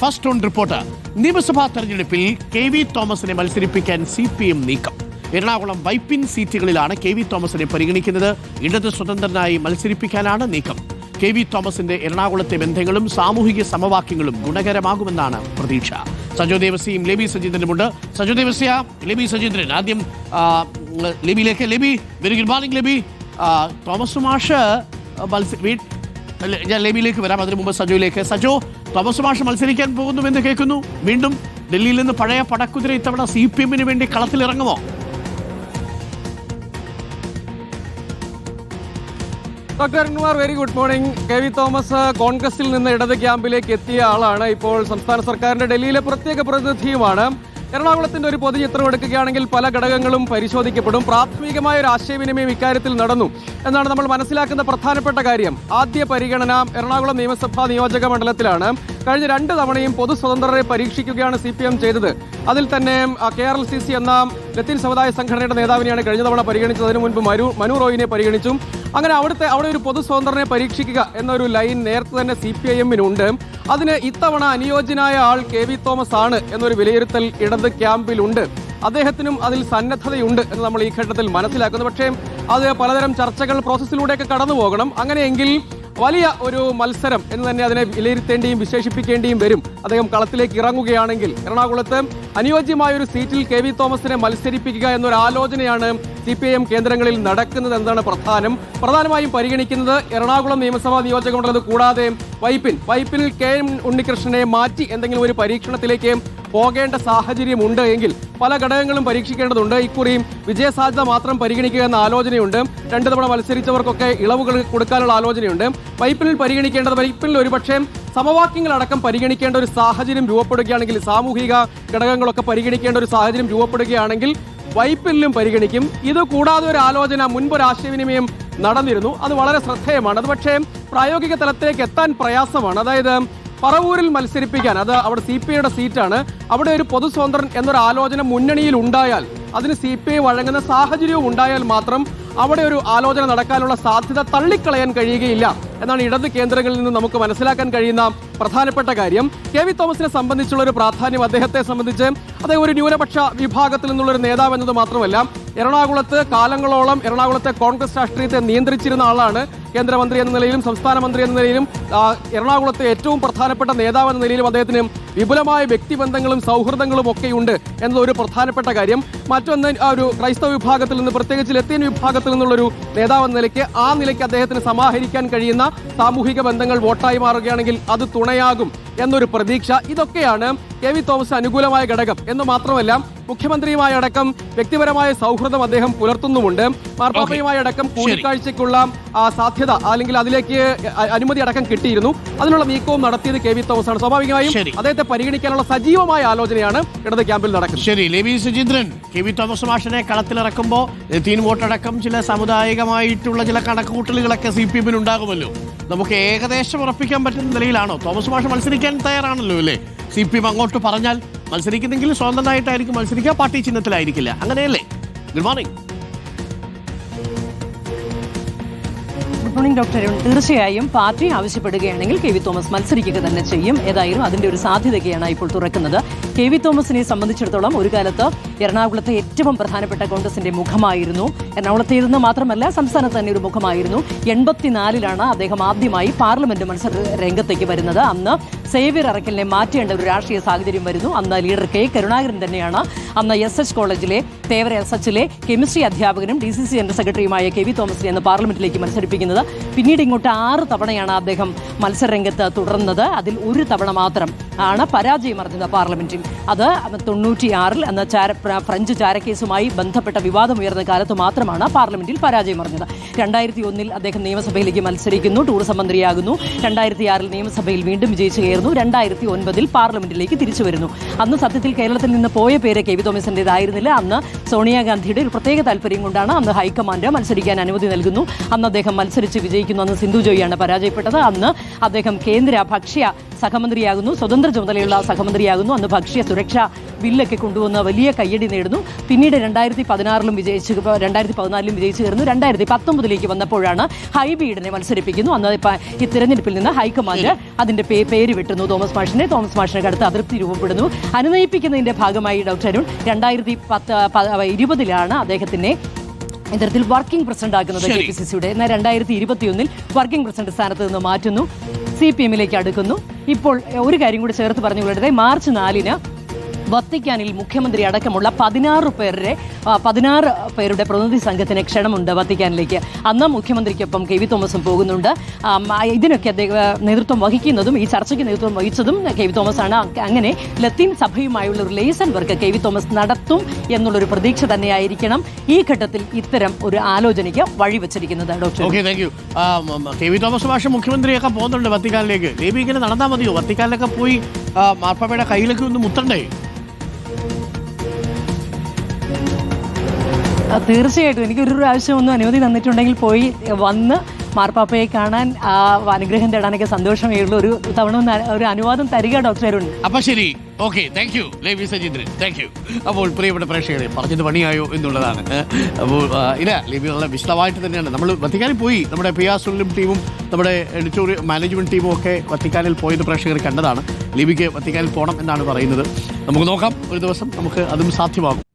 First on report. നിയമസഭാ തെരഞ്ഞെടുപ്പിൽ KV തോമസിനെ മത്സരിപ്പിക്കാൻ CPM നീക്കം. എറണാകുളം വൈപ്പിൻ സീറ്റുകളിലാണ് KV തോമസിനെ പരിഗണിക്കുന്നത്. ഇടത് സ്വതന്ത്രനായി മത്സരിപ്പിക്കാനാണ് നീക്കം. KV തോമസിന്റെ എറണാകുളത്തെ ബന്ധങ്ങളും സാമൂഹിക സമവാക്യങ്ങളും ഗുണകരമാകുമെന്നാണ് പ്രതീക്ഷ. സജോ ദേവസ്യയും ലെബി സജീന്ദ്രനുമുണ്ട്. സജോ ദേവസ്യ, ലെബി സജീന്ദ്രൻ. ആദ്യം ലെബിയിലേക്ക്. Lebi, very good morning Lebi. Thomas മാഷ് ഞാൻ ലെബിയിലേക്ക് വരാം. അതിനു മുമ്പ് സജോയിലേക്ക്. സജോ, തോമസ് മാഷ് മത്സരിക്കാൻ പോകുന്നുവെന്ന് കേൾക്കുന്നു. വീണ്ടും ഡൽഹിയിൽ നിന്ന് പഴയ പടക്കുതിര ഇത്തവണ CPM-ന് വേണ്ടി കളത്തിലിറങ്ങുമോ? Doctor Arunkumar, very good morning. KV Thomas കോൺഗ്രസിൽ നിന്ന് ഇടത് ക്യാമ്പിലേക്ക് എത്തിയ ആളാണ്. ഇപ്പോൾ സംസ്ഥാന സർക്കാരിന്റെ ഡൽഹിയിലെ പ്രത്യേക പ്രതിനിധിയുമാണ്. എറണാകുളത്തിന്റെ ഒരു പൊതുചിത്രം എടുക്കുകയാണെങ്കിൽ പല ഘടകങ്ങളും പരിശോധിക്കപ്പെടും. പ്രാഥമികമായ ഒരു ആശയവിനിമയം ഇക്കാര്യത്തിൽ നടന്നു എന്നാണ് നമ്മൾ മനസ്സിലാക്കുന്ന പ്രധാനപ്പെട്ട കാര്യം. ആദ്യ പരിഗണന എറണാകുളം നിയമസഭാ നിയോജക മണ്ഡലത്തിലാണ്. കഴിഞ്ഞ 2 തവണയും പൊതു സ്വതന്ത്രരെ പരീക്ഷിക്കുകയാണ് CPM ചെയ്തത്. അതിൽ തന്നെ KRLCC എന്ന ലത്തീൻ സമുദായ സംഘടനയുടെ നേതാവിനെയാണ് കഴിഞ്ഞ തവണ പരിഗണിച്ചത്. അതിനു മുൻപ് മനു റോയിനെ പരിഗണിച്ചു. അങ്ങനെ അവിടെ ഒരു പൊതു സ്വതന്ത്രനെ പരീക്ഷിക്കുക എന്നൊരു ലൈൻ നേരത്തെ തന്നെ CPIM-നുണ്ട്. അതിന് ഇത്തവണ അനുയോജ്യനായ ആൾ KV തോമസ് ആണ് എന്നൊരു വിലയിരുത്തൽ ഇടത് ക്യാമ്പിലുണ്ട്. അദ്ദേഹത്തിനും അതിൽ സന്നദ്ധതയുണ്ട് എന്ന് നമ്മൾ ഈ ഘട്ടത്തിൽ മനസ്സിലാക്കുന്നു. പക്ഷേ അത് പലതരം ചർച്ചകൾ പ്രോസസ്സിലൂടെയൊക്കെ കടന്നു പോകണം. അങ്ങനെയെങ്കിൽ വലിയ ഒരു മത്സരം എന്ന് തന്നെ അതിനെ വിലയിരുത്തേണ്ടിയും വിശേഷിപ്പിക്കേണ്ടിയും വരും. അദ്ദേഹം കളത്തിലേക്ക് ഇറങ്ങുകയാണെങ്കിൽ എറണാകുളത്ത് അനുയോജ്യമായ ഒരു സീറ്റിൽ KV തോമസിനെ മത്സരിപ്പിക്കുക എന്നൊരു ആലോചനയാണ് CPIM കേന്ദ്രങ്ങളിൽ നടക്കുന്നത് എന്നതാണ് പ്രധാനമായും പരിഗണിക്കുന്നത്. എറണാകുളം നിയമസഭാ നിയോജക മണ്ഡലം കൂടാതെ വൈപ്പിനിൽ KM ഉണ്ണികൃഷ്ണനെ മാറ്റി എന്തെങ്കിലും ഒരു പരീക്ഷണത്തിലേക്ക് പോകേണ്ട സാഹചര്യമുണ്ട് എങ്കിൽ പല ഘടകങ്ങളും പരീക്ഷിക്കേണ്ടതുണ്ട്. ഇക്കുറി വിജയസാധ്യത മാത്രം പരിഗണിക്കുക എന്ന ആലോചനയുണ്ട്. 2 തവണ മത്സരിച്ചവർക്കൊക്കെ ഇളവുകൾ കൊടുക്കാനുള്ള ആലോചനയുണ്ട്. വൈപ്പിനിൽ ഒരുപക്ഷെ സമവാക്യങ്ങളടക്കം പരിഗണിക്കേണ്ട ഒരു സാഹചര്യം രൂപപ്പെടുകയാണെങ്കിൽ, സാമൂഹിക ഘടകങ്ങളൊക്കെ പരിഗണിക്കേണ്ട ഒരു സാഹചര്യം രൂപപ്പെടുകയാണെങ്കിൽ വൈപ്പിനിലും പരിഗണിക്കും. ഇത് കൂടാതെ ഒരു ആലോചന മുൻപൊരു ആശയവിനിമയം നടന്നിരുന്നു. അത് വളരെ ശ്രദ്ധേയമാണ്. അത് പക്ഷേ പ്രായോഗിക തലത്തിലേക്ക് എത്താൻ പ്രയാസമാണ്. അതായത് പറവൂരിൽ മത്സരിപ്പിക്കാൻ, അത് അവിടെ CPI-യുടെ സീറ്റാണ്, അവിടെ ഒരു പൊതു സ്വതന്ത്രൻ എന്നൊരു ആലോചന മുന്നണിയിൽ ഉണ്ടായാൽ, അതിന് CPI വഴങ്ങുന്ന സാഹചര്യവും ഉണ്ടായാൽ മാത്രം അവിടെ ഒരു ആലോചന നടക്കാനുള്ള സാധ്യത തള്ളിക്കളയാൻ കഴിയുകയില്ല എന്നാണ് ഇടത് കേന്ദ്രങ്ങളിൽ നിന്ന് നമുക്ക് മനസ്സിലാക്കാൻ കഴിയുന്ന പ്രധാനപ്പെട്ട കാര്യം. KV തോമസിനെ സംബന്ധിച്ചുള്ള ഒരു പ്രാധാന്യം, അദ്ദേഹത്തെ സംബന്ധിച്ച് അദ്ദേഹം ഒരു ന്യൂനപക്ഷ വിഭാഗത്തിൽ നിന്നുള്ള ഒരു നേതാവ് എന്നത് മാത്രമല്ല, എറണാകുളത്ത് കാലങ്ങളോളം എറണാകുളത്തെ കോൺഗ്രസ് രാഷ്ട്രീയത്തെ നിയന്ത്രിച്ചിരുന്ന ആളാണ്. കേന്ദ്രമന്ത്രി എന്ന നിലയിലും സംസ്ഥാന മന്ത്രി എന്ന നിലയിലും എറണാകുളത്തെ ഏറ്റവും പ്രധാനപ്പെട്ട നേതാവ് എന്ന നിലയിലും അദ്ദേഹത്തിന് വിപുലമായ വ്യക്തിബന്ധങ്ങളും സൗഹൃദങ്ങളും ഒക്കെയുണ്ട് എന്നതൊരു പ്രധാനപ്പെട്ട കാര്യം. മറ്റൊന്ന്, ഒരു ക്രൈസ്തവ വിഭാഗത്തിൽ നിന്ന്, പ്രത്യേകിച്ച് ലത്തീൻ വിഭാഗത്തിൽ നിന്നുള്ളൊരു നേതാവ് എന്ന നിലയ്ക്ക് അദ്ദേഹത്തിന് സമാഹരിക്കാൻ കഴിയുന്ന സാമൂഹിക ബന്ധങ്ങൾ വോട്ടായി മാറുകയാണെങ്കിൽ അത് തുണയാകും എന്നൊരു പ്രതീക്ഷ. ഇതൊക്കെയാണ് KV തോമസ് അനുകൂലമായ ഘടകം എന്ന് മാത്രമല്ല, മുഖ്യമന്ത്രിയുമായ അടക്കം വ്യക്തിപരമായ സൗഹൃദം അദ്ദേഹം പുലർത്തുന്നുമുണ്ട്. മാർപ്പാപ്പയുമായ അടക്കം കൂടിക്കാഴ്ചയ്ക്കുള്ള സാധ്യത, അല്ലെങ്കിൽ അതിലേക്ക് അനുമതി അടക്കം കിട്ടിയിരുന്നു. അതിനുള്ള നീക്കവും നടത്തിയത് KV തോമസ് ആണ്. സ്വാഭാവികമായും അദ്ദേഹത്തെ പരിഗണിക്കാനുള്ള സജീവമായ ആലോചനയാണ് ഇടത് ക്യാമ്പിൽ നടക്കുന്നത്. ശരി, ലെബി സുചീന്ദ്രൻ, KV തോമസ് മാഷിനെ കളത്തിലിറക്കുമ്പോൾ ലത്തീൻ വോട്ടടക്കം ചില സാമുദായികമായിട്ടുള്ള ചില കണക്കുകൂട്ടലുകളൊക്കെ CPM-ന് ഉണ്ടാകുമല്ലോ. നമുക്ക് ഏകദേശം ഉറപ്പിക്കാൻ പറ്റുന്ന നിലയിലാണോ തോമസ് മാഷ് മത്സരിക്കാൻ തയ്യാറാണല്ലോ അല്ലേ? CPM അങ്ങോട്ട് പറഞ്ഞാൽ മത്സരിക്കുന്നെങ്കിൽ സ്വതന്ത്രനായിട്ടായിരിക്കും മത്സരിക്കുക, പാർട്ടി ചിഹ്നത്തിലായിരിക്കില്ല. അങ്ങനെയല്ലേ? Good morning. Good morning doctor Arun. തീർച്ചയായും പാർട്ടി ആവശ്യപ്പെടുകയാണെങ്കിൽ KV തോമസ് മത്സരിക്കുക തന്നെ ചെയ്യും. ഏതായാലും അതിന്റെ ഒരു സാധ്യതയൊക്കെയാണ് ഇപ്പോൾ തുറക്കുന്നത്. KV തോമസിനെ സംബന്ധിച്ചിടത്തോളം ഒരു കാലത്ത് എറണാകുളത്തെ ഏറ്റവും പ്രധാനപ്പെട്ട കോൺഗ്രസിന്റെ മുഖമായിരുന്നു. എറണാകുളത്തേതെന്ന് മാത്രമല്ല, സംസ്ഥാനത്ത് തന്നെ ഒരു മുഖമായിരുന്നു. 84-ലാണ് അദ്ദേഹം ആദ്യമായി പാർലമെന്റ് മത്സര രംഗത്തേക്ക് വരുന്നത്. അന്ന് സേവ്യർ അറക്കലിനെ മാറ്റേണ്ട ഒരു രാഷ്ട്രീയ സാഹചര്യം വരുന്നു. അന്ന് ലീഡർ K കരുണാകരൻ തന്നെയാണ് അന്ന് SH കോളേജിലെ തേവര SH-ലെ കെമിസ്ട്രി അധ്യാപകനും DCC ജനറൽ സെക്രട്ടറിയുമായ KV തോമസിനെ അന്ന് പാർലമെന്റിലേക്ക് മത്സരിപ്പിക്കുന്നത്. പിന്നീട് ഇങ്ങോട്ട് 6 തവണയാണ് അദ്ദേഹം മത്സരരംഗത്ത് തുടർന്നത്. അതിൽ ഒരു തവണ മാത്രം ആണ് പരാജയമറിഞ്ഞത് പാർലമെന്റിൽ. അത് 96-ൽ അന്ന് ഫ്രഞ്ച് ചാരക്കേസുമായി ബന്ധപ്പെട്ട വിവാദമുയർന്ന കാലത്ത് മാത്രമാണ് പാർലമെന്റിൽ പരാജയമറിഞ്ഞത്. 2001-ൽ അദ്ദേഹം നിയമസഭയിലേക്ക് മത്സരിക്കുന്നു, ടൂറിസം മന്ത്രിയാകുന്നു. 2006-ൽ നിയമസഭയിൽ വീണ്ടും വിജയിച്ചു കയറുന്നു. 2009-ൽ പാർലമെന്റിലേക്ക് തിരിച്ചു വരുന്നു. അന്ന് സത്യത്തിൽ കേരളത്തിൽ നിന്ന് പോയ പേര് KV തോമസിൻ്റെതായിരുന്നില്ല. അന്ന് സോണിയാഗാന്ധിയുടെ ഒരു പ്രത്യേക താല്പര്യം കൊണ്ടാണ് അന്ന് ഹൈക്കമാൻഡ് മത്സരിക്കാൻ അനുമതി നൽകുന്നു. അന്ന് അദ്ദേഹം മത്സരിച്ച് വിജയിക്കുന്നു. അന്ന് സിന്ധു ജോയിയാണ് പരാജയപ്പെട്ടത്. അന്ന് അദ്ദേഹം കേന്ദ്ര ഭക്ഷ്യ സഹമന്ത്രിയാകുന്നു, സ്വതന്ത്ര ചുമതലയുള്ള സഹമന്ത്രിയാകുന്നു. അന്ന് ഭക്ഷ്യ സുരക്ഷാ ബില്ലൊക്കെ കൊണ്ടുവന്ന് വലിയ കയ്യടി നേടുന്നു. പിന്നീട് 2014 വിജയിച്ചു കയറുന്നു. 2019 വന്നപ്പോഴാണ് ഹൈബീഡിനെ മത്സരിപ്പിക്കുന്നു. അന്ന് ഈ തിരഞ്ഞെടുപ്പിൽ നിന്ന് ഹൈക്കമാൻഡ് അതിന്റെ പേര് വിട്ടുന്നു തോമസ് മാഷിനെ അടുത്ത് അതൃപ്തി രൂപപ്പെടുന്നു. അനുനയിപ്പിക്കുന്നതിന്റെ ഭാഗമായി ഡോക്ടർ അരുൺ 2020 അദ്ദേഹത്തിനെ ഇത്തരത്തിൽ വർക്കിംഗ് പ്രസിഡന്റ് ആക്കുന്നത് KPCCയുടെ. എന്നാൽ 2021 വർക്കിംഗ് പ്രസിഡന്റ് സ്ഥാനത്ത് നിന്ന് മാറ്റുന്നു, CPM-ലേക്ക് അടുക്കുന്നു. ഇപ്പോൾ ഒരു കാര്യം കൂടി ചേർത്ത് പറഞ്ഞുകൊള്ളട്ടെ. മാർച്ച് 4 വത്തിക്കാനിൽ മുഖ്യമന്ത്രി അടക്കമുള്ള 16 പേരുടെ പ്രതിനിധി സംഘത്തിന് ക്ഷണമുണ്ട് വത്തിക്കാനിലേക്ക്. അന്ന് മുഖ്യമന്ത്രിക്കൊപ്പം KV തോമസും പോകുന്നുണ്ട്. ഇതിനൊക്കെ അദ്ദേഹം നേതൃത്വം വഹിക്കുന്നതും ഈ ചർച്ചയ്ക്ക് നേതൃത്വം വഹിച്ചതും KV തോമസ് ആണ്. അങ്ങനെ ലത്തീൻ സഭയുമായുള്ള ഒരു ലേസൺ വർക്ക് KV തോമസ് നടത്തും എന്നുള്ളൊരു പ്രതീക്ഷ തന്നെയായിരിക്കണം ഈ ഘട്ടത്തിൽ ഇത്തരം ഒരു ആലോചനയ്ക്ക് വഴിവെച്ചിരിക്കുന്നത്. ഡോക്ടർ KV തോമസ് മാഷ് മുഖ്യമന്ത്രിയൊക്കെ പോകുന്നുണ്ട് വത്തിക്കാനിലേക്ക്. ദേവി ഇങ്ങനെ നടന്നാൽ മതിയോ? വത്തിക്കാനിലൊക്കെ പോയി മാർപ്പാപ്പയുടെ കയ്യിലൊക്കെ ഒന്ന് മുത്തണ്ടേ? തീർച്ചയായിട്ടും എനിക്കൊരു പ്രാവശ്യം ഒന്നും അനുമതി തന്നിട്ടുണ്ടെങ്കിൽ പോയി വന്ന് മാർപ്പാപ്പയെ കാണാൻ അനുഗ്രഹം തേടാനൊക്കെ സന്തോഷമേ ഉള്ളൂ. ഒരു തവണ ഒരു അനുവാദം തരിക ഡോക്ടർ അരുൺ. അപ്പൊ ശരി, okay, thank you Levi Sajeendran, thank you. അപ്പോൾ പ്രിയപ്പെട്ട പ്രേക്ഷകരെ, പറഞ്ഞത് പണിയായോ എന്നുള്ളതാണ്. അപ്പോൾ ഇല്ല, ലേവി നല്ല വിശദമായിട്ട് തന്നെയാണ്. നമ്മൾ വത്തിക്കാനിൽ പോയി, നമ്മുടെ PR സുനിലും ടീമും നമ്മുടെ എഡിറ്റോറിയൽ മാനേജ്മെന്റ് ടീമും ഒക്കെ വത്തിക്കാനിൽ പോയത് പ്രേക്ഷകർ കണ്ടതാണ്. ലേവിക്ക് വത്തിക്കാനിൽ പോകണം എന്നാണ് പറയുന്നത്. നമുക്ക് നോക്കാം, ഒരു ദിവസം നമുക്ക് അതും സാധ്യമാകും.